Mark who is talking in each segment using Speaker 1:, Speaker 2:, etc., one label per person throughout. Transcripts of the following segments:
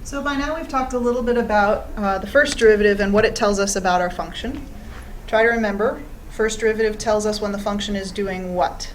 Speaker 1: So by now we've talked a little bit about the first derivative and what it tells us about our function. Try to remember, first derivative tells us when the function is doing what?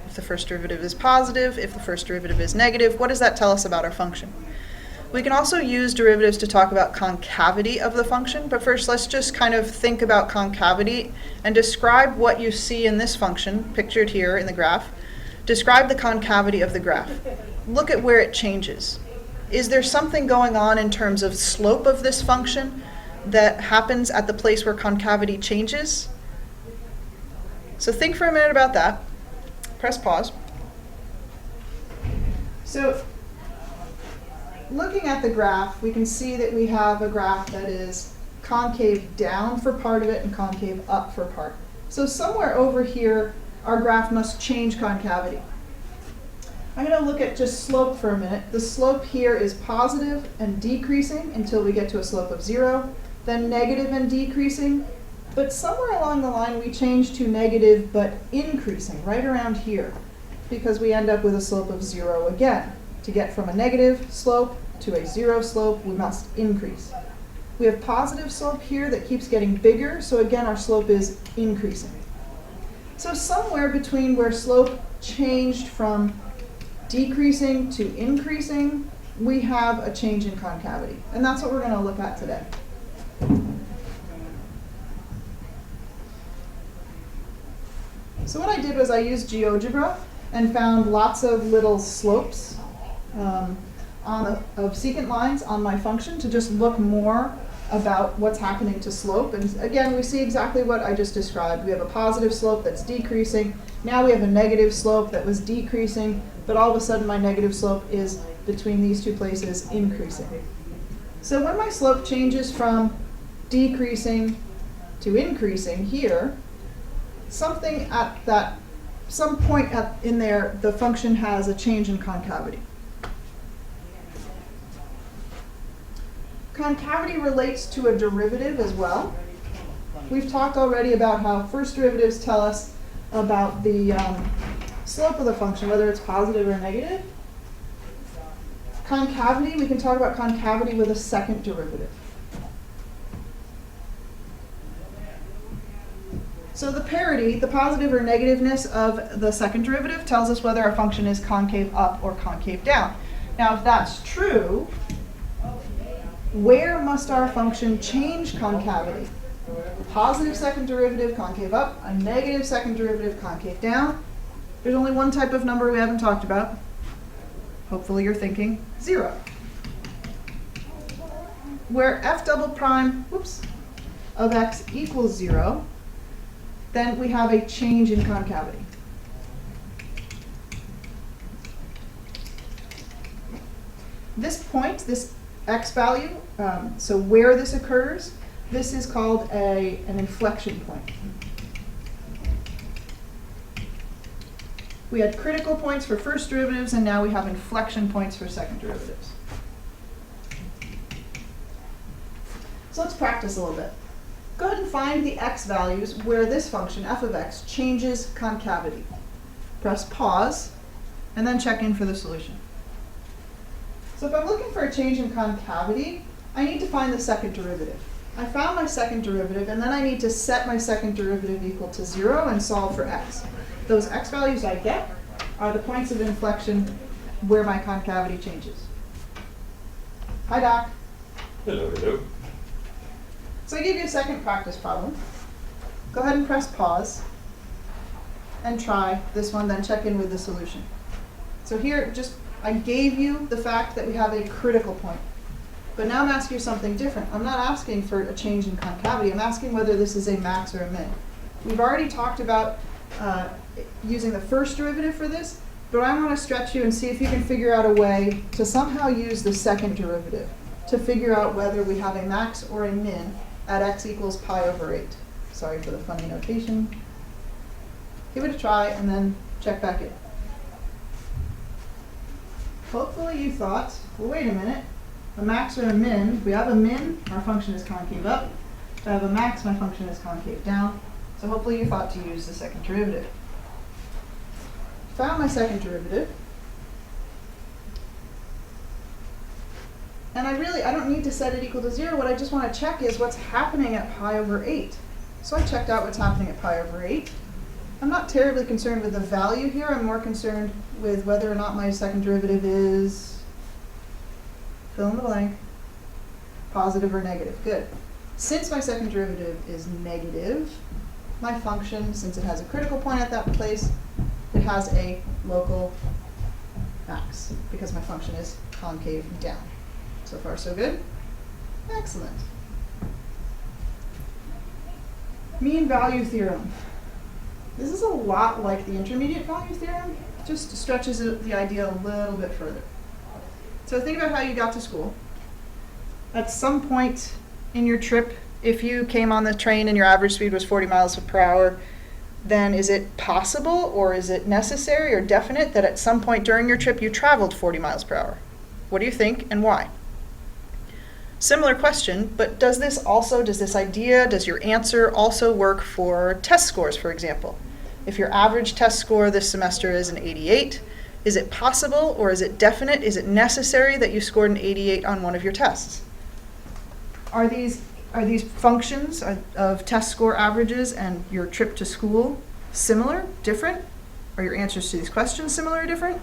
Speaker 1: If the first derivative is positive, if the first derivative is negative, what does that tell us about our function? We can also use derivatives to talk about concavity of the function, but first let's just kind of think about concavity and describe what you see in this function, pictured here in the graph. Describe the concavity of the graph. Look at where it changes. Is there something going on in terms of slope of this function that happens at the place where concavity changes? So think for a minute about that. Press pause. So looking at the graph, we can see that we have a graph that is concave down for part of it and concave up for part. So somewhere over here, our graph must change concavity. I'm going to look at just slope for a minute. The slope here is positive and decreasing until we get to a slope of 0, then negative and decreasing. But somewhere along the line, we change to negative but increasing, right around here, because we end up with a slope of 0 again. To get from a negative slope to a 0 slope, we must increase. We have positive slope here that keeps getting bigger, so again, our slope is increasing. So somewhere between where slope changed from decreasing to increasing, we have a change in concavity. And that's what we're going to look at today. So what I did was I used GeoGebra and found lots of little slopes of secant lines on my function to just look more about what's happening to slope. And again, we see exactly what I just described. We have a positive slope that's decreasing. Now we have a negative slope that was decreasing, but all of a sudden my negative slope is between these two places increasing. So when my slope changes from decreasing to increasing here, some point in there, the function has a change in concavity. Concavity relates to a derivative as well. We've talked already about how first derivatives tell us about the slope of the function, whether it's positive or negative. Concavity, we can talk about concavity with a second derivative. So the parity, the positive or negativeness of the second derivative tells us whether our function is concave up or concave down. Now if that's true, where must our function change concavity? A positive second derivative, concave up, a negative second derivative, concave down. There's only one type of number we haven't talked about. Hopefully you're thinking 0. Where f double prime, of x equals 0, then we have a change in concavity. This point, this x value, so where this occurs, this is called an inflection point. We had critical points for first derivatives, and now we have inflection points for second derivatives. So let's practice a little bit. Go ahead and find the x values where this function, f of x, changes concavity. Press pause, and then check in for the solution. So if I'm looking for a change in concavity, I need to find the second derivative. I found my second derivative, and then I need to set my second derivative equal to 0 and solve for x. Those x values I get are the points of inflection where my concavity changes. Hi, Doc.
Speaker 2: Hello, hello.
Speaker 1: So I gave you a second practice problem. Go ahead and press pause and try this one, then check in with the solution. So here, I gave you the fact that we have a critical point. But now I'm asking you something different. I'm not asking for a change in concavity. I'm asking whether this is a max or a min. We've already talked about using the first derivative for this, but I want to stretch you and see if you can figure out a way to somehow use the second derivative to figure out whether we have a max or a min at x equals pi over 8. Sorry for the funny notation. Give it a try and then check back in. Hopefully you thought, well, wait a minute, a max or a min, if we have a min, our function is concave up. If I have a max, my function is concave down. So hopefully you thought to use the second derivative. Found my second derivative. And I don't need to set it equal to 0. What I just want to check is what's happening at pi over 8. So I checked out what's happening at pi over 8. I'm not terribly concerned with the value here. I'm more concerned with whether or not my second derivative is, fill in the blank, positive or negative. Good. Since my second derivative is negative, my function, since it has a critical point at that place, it has a local max, because my function is concave down. So far, so good? Excellent. Mean value theorem. This is a lot like the intermediate value theorem, just stretches the idea a little bit further. So think about how you got to school. At some point in your trip, if you came on the train and your average speed was 40 miles per hour, then is it possible or is it necessary or definite that at some point during your trip you traveled 40 miles per hour? What do you think and why? Similar question, but does this idea, does your answer also work for test scores, for example? If your average test score this semester is an 88, is it possible or is it definite, is it necessary that you scored an 88 on one of your tests? Are these functions of test score averages and your trip to school similar, different? Are your answers to these questions similar or different?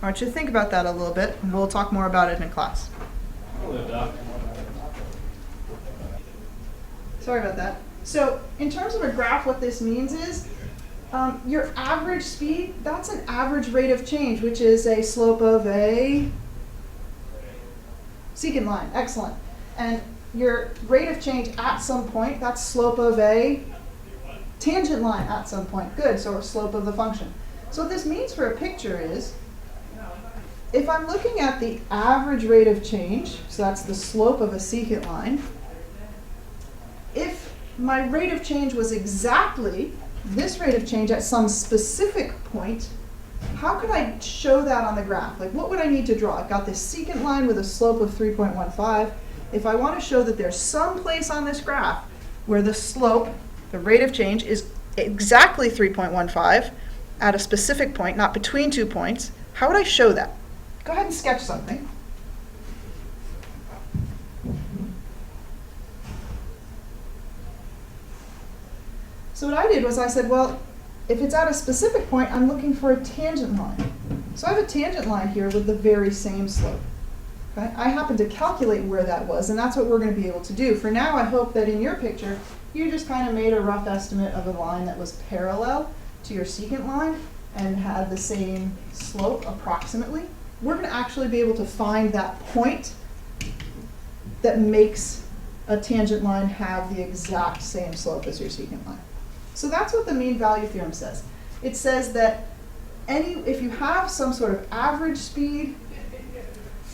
Speaker 1: I want you to think about that a little bit, and we'll talk more about it in class. Sorry about that. So in terms of a graph, what this means is your average speed, that's an average rate of change, which is a slope of a secant line. Excellent. And your rate of change at some point, that's slope of a tangent line at some point. Good, so a slope of the function. So what this means for a picture is, if I'm looking at the average rate of change, so that's the slope of a secant line, if my rate of change was exactly this rate of change at some specific point, how could I show that on the graph? Like, what would I need to draw? I've got this secant line with a slope of 3.15. If I want to show that there's some place on this graph where the slope, the rate of change, is exactly 3.15 at a specific point, not between 2 points, how would I show that? Go ahead and sketch something. So what I did was I said, well, if it's at a specific point, I'm looking for a tangent line. So I have a tangent line here with the very same slope. Okay? I happen to calculate where that was, and that's what we're going to be able to do. For now, I hope that in your picture, you just kind of made a rough estimate of a line that was parallel to your secant line and had the same slope approximately. We're going to actually be able to find that point that makes a tangent line have the exact same slope as your secant line. So that's what the mean value theorem says. It says that if you have some sort of average speed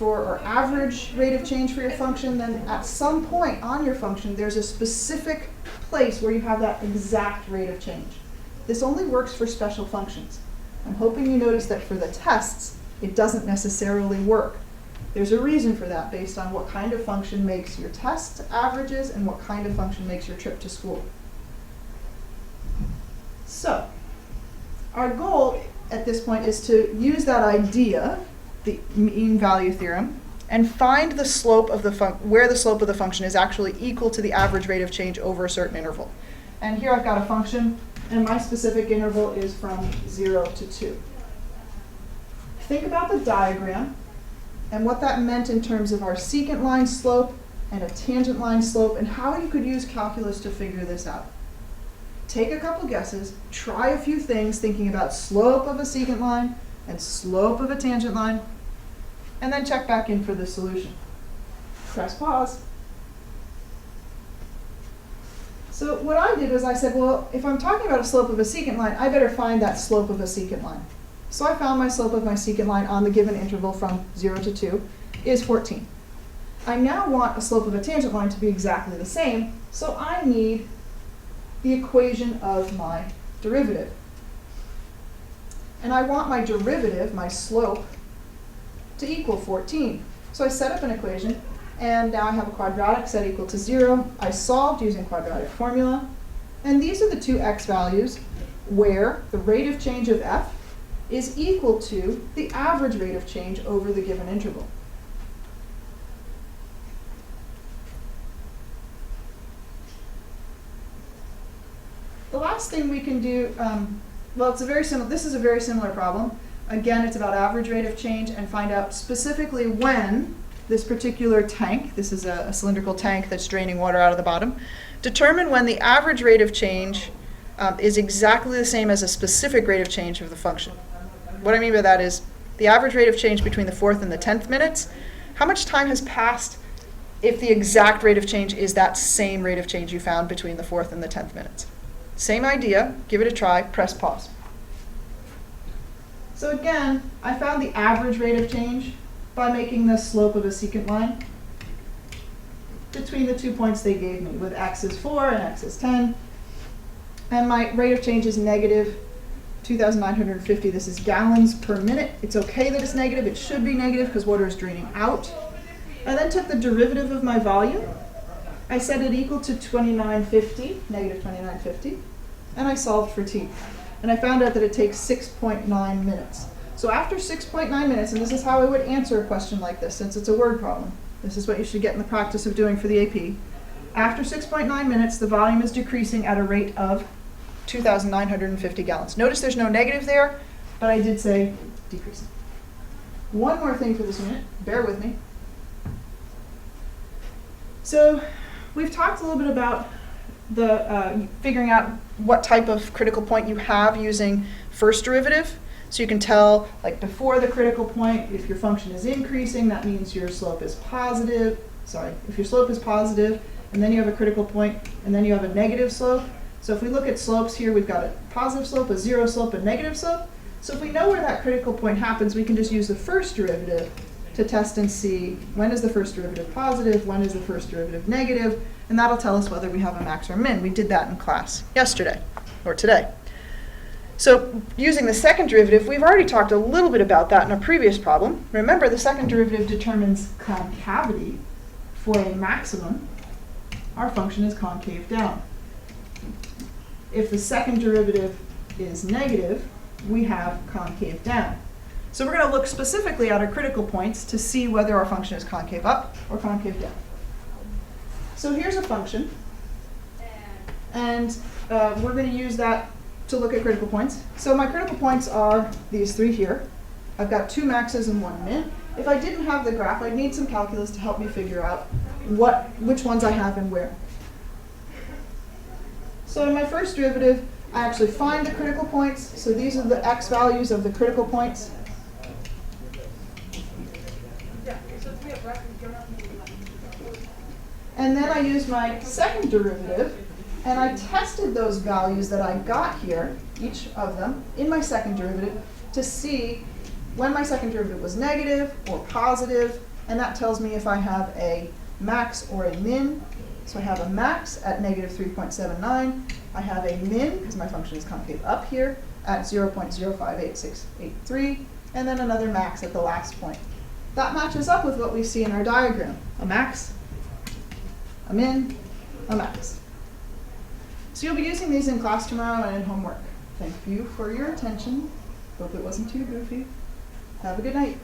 Speaker 1: or average rate of change for your function, then at some point on your function, there's a specific place where you have that exact rate of change. This only works for special functions. I'm hoping you notice that for the tests, it doesn't necessarily work. There's a reason for that based on what kind of function makes your test averages and what kind of function makes your trip to school. So, our goal at this point is to use that idea, the mean value theorem, and find the slope of where the slope of the function is actually equal to the average rate of change over a certain interval. And here I've got a function, and my specific interval is from 0 to 2. Think about the diagram and what that meant in terms of our secant line slope and a tangent line slope, and how you could use calculus to figure this out. Take a couple guesses, try a few things thinking about slope of a secant line and slope of a tangent line, and then check back in for the solution. Press pause. So what I did was I said, well, if I'm talking about a slope of a secant line, I better find that slope of a secant line. So I found my slope of my secant line on the given interval from 0 to 2 is 14. I now want a slope of a tangent line to be exactly the same, so I need the equation of my derivative. And I want my derivative, my slope, to equal 14. So I set up an equation, and now I have a quadratic set equal to 0. I solved using quadratic formula, and these are the two x values where the rate of change of f is equal to the average rate of change over the given interval. the last thing we can do, well, this is a very similar problem. Again, it's about average rate of change and find out specifically when this particular tank, this is a cylindrical tank that's draining water out of the bottom, determine when the average rate of change is exactly the same as a specific rate of change of the function. What I mean by that is the average rate of change between the 4th and the 10th minutes. How much time has passed if the exact rate of change is that same rate of change you found between the 4th and the 10th minutes? Same idea, give it a try, press pause. So again, I found the average rate of change by making the slope of a secant line between the 2 points they gave me, with x is 4 and x is 10. And my rate of change is negative 2,950. This is gallons per minute. It's okay that it's negative. It should be negative because water is draining out. I then took the derivative of my volume. I set it equal to 2950, negative 2950, and I solved for t. And I found out that it takes 6.9 minutes. So after 6.9 minutes, and this is how I would answer a question like this, since it's a word problem. This is what you should get in the practice of doing for the AP. After 6.9 minutes, the volume is decreasing at a rate of 2,950 gallons. Notice there's no negative there, but I did say decreasing. One more thing for this unit, bear with me. So we've talked a little bit about the figuring out what type of critical point you have using first derivative. So you can tell, like before the critical point, if your function is increasing, that means your slope is positive. Sorry, if your slope is positive, and then you have a critical point, and then you have a negative slope. So if we look at slopes here, we've got a positive slope, a zero slope, a negative slope. So if we know where that critical point happens, we can just use the first derivative to test and see when is the first derivative positive, when is the first derivative negative, and that'll tell us whether we have a max or a min. We did that in class yesterday, or today. So using the second derivative, we've already talked a little bit about that in a previous problem. Remember, the second derivative determines concavity for a maximum. Our function is concave down. If the second derivative is negative, we have concave down. So we're going to look specifically at our critical points to see whether our function is concave up or concave down. So here's a function, and we're going to use that to look at critical points. So my critical points are these three here. I've got 2 maxes and 1 min. If I didn't have the graph, I'd need some calculus to help me figure out which ones I have and where. So in my first derivative, I actually find the critical points. So these are the x values of the critical points. And then I use my second derivative, and I tested those values that I got here, each of them, in my second derivative to see when my second derivative was negative or positive, and that tells me if I have a max or a min. So I have a max at negative 3.79. I have a min, because my function is concave up here, at 0.058683, and then another max at the last point. That matches up with what we see in our diagram. A max, a min, a max. So you'll be using these in class tomorrow and in homework. Thank you for your attention. Hope it wasn't too goofy. Have a good night.